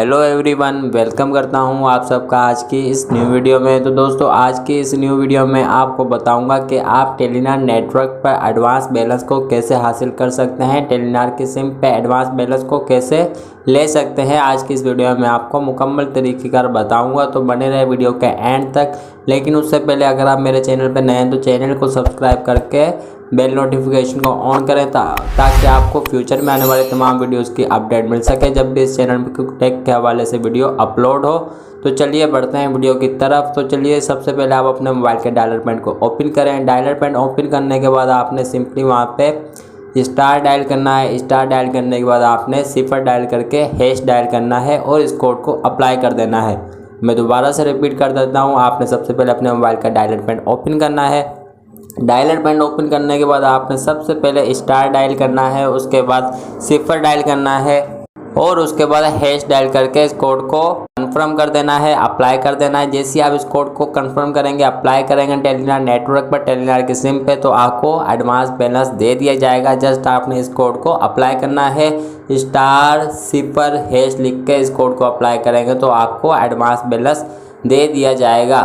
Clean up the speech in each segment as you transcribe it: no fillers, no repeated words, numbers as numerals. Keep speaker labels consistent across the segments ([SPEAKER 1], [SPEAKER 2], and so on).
[SPEAKER 1] Hello everyone, welcome करता हूं आप सबका आज की इस न्यू वीडियो में। तो दोस्तों, आज की इस न्यू वीडियो में आपको बताऊंगा कि आप टेलीनॉर नेटवर्क पर एडवांस बैलेंस को कैसे हासिल कर सकते हैं, टेलीनॉर की सिम पे एडवांस बैलेंस को कैसे ले सकते हैं। आज की इस वीडियो में आपको मुकम्मल तरीक़ेकार बताऊंगा, तो बने रहे वीडियो के एंड तक। लेकिन उससे पहले अगर आप मेरे चैनल पर नए हैं तो चैनल को सब्सक्राइब करके बेल नोटिफिकेशन को ऑन करें ताकि आपको फ्यूचर में आने वाले तमाम वीडियोस की अपडेट मिल सके जब भी इस चैनल पर टेक के हवाले से वीडियो अपलोड हो। तो चलिए बढ़ते हैं वीडियो की तरफ। तो चलिए सबसे पहले आप अपने मोबाइल के डायलर पैड को ओपन करें। डायलर पैड ओपन करने के बाद आपने सिंपली वहाँ पे स्टार डायल करना है। स्टार डायल करने के बाद आपने सिफर डायल करके हैश डायल करना है और इस कोड को अप्लाई कर देना है। मैं दोबारा से रिपीट कर देता हूँ। आपने सबसे पहले अपने मोबाइल का डायलर पैड ओपन करना है। डायलर पैड ओपन करने के बाद आपने सबसे पहले स्टार डायल करना है, उसके बाद सिफर डायल करना है और उसके बाद हैश डायल करके इस कोड को कंफर्म कर देना है, अप्लाई कर देना है। जैसे आप इस कोड को कंफर्म करेंगे, अप्लाई करेंगे टेलीनॉर नेटवर्क पर, टेलीनॉर की सिम पे, तो आपको एडवांस बैलेंस दे दिया जाएगा। जस्ट आपने इस कोड को अप्लाई करना है। स्टार सिफर हैश लिख के इस कोड को अप्लाई करेंगे तो आपको एडवांस बैलेंस दे दिया जाएगा।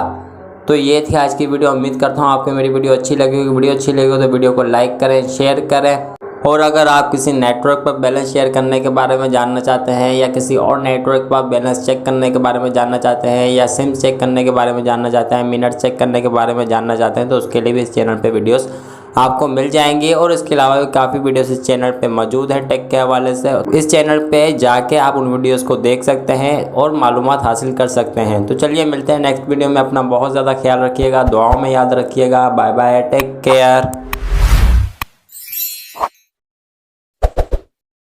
[SPEAKER 1] तो ये थी आज की वीडियो। उम्मीद करता हूँ आपको मेरी वीडियो अच्छी लगी होगी। वीडियो अच्छी लगी हो तो वीडियो को लाइक करें, शेयर करें। और अगर आप किसी नेटवर्क पर बैलेंस शेयर करने के बारे में जानना चाहते हैं या किसी और नेटवर्क पर बैलेंस चेक करने के बारे में जानना चाहते हैं या सिम चेक करने के बारे में जानना चाहते हैं, मिनट चेक करने के बारे में जानना चाहते हैं, तो उसके लिए भी इस चैनल पे वीडियोस आपको मिल जाएंगी। और इसके अलावा भी काफ़ी वीडियोस इस चैनल पे मौजूद है टेक के हवाले से। इस चैनल पे जाके आप उन वीडियोस को देख सकते हैं और मालूमात हासिल कर सकते हैं। तो चलिए मिलते हैं नेक्स्ट वीडियो में। अपना बहुत ज़्यादा ख्याल रखिएगा, दुआओं में याद रखिएगा। Bye bye, take care.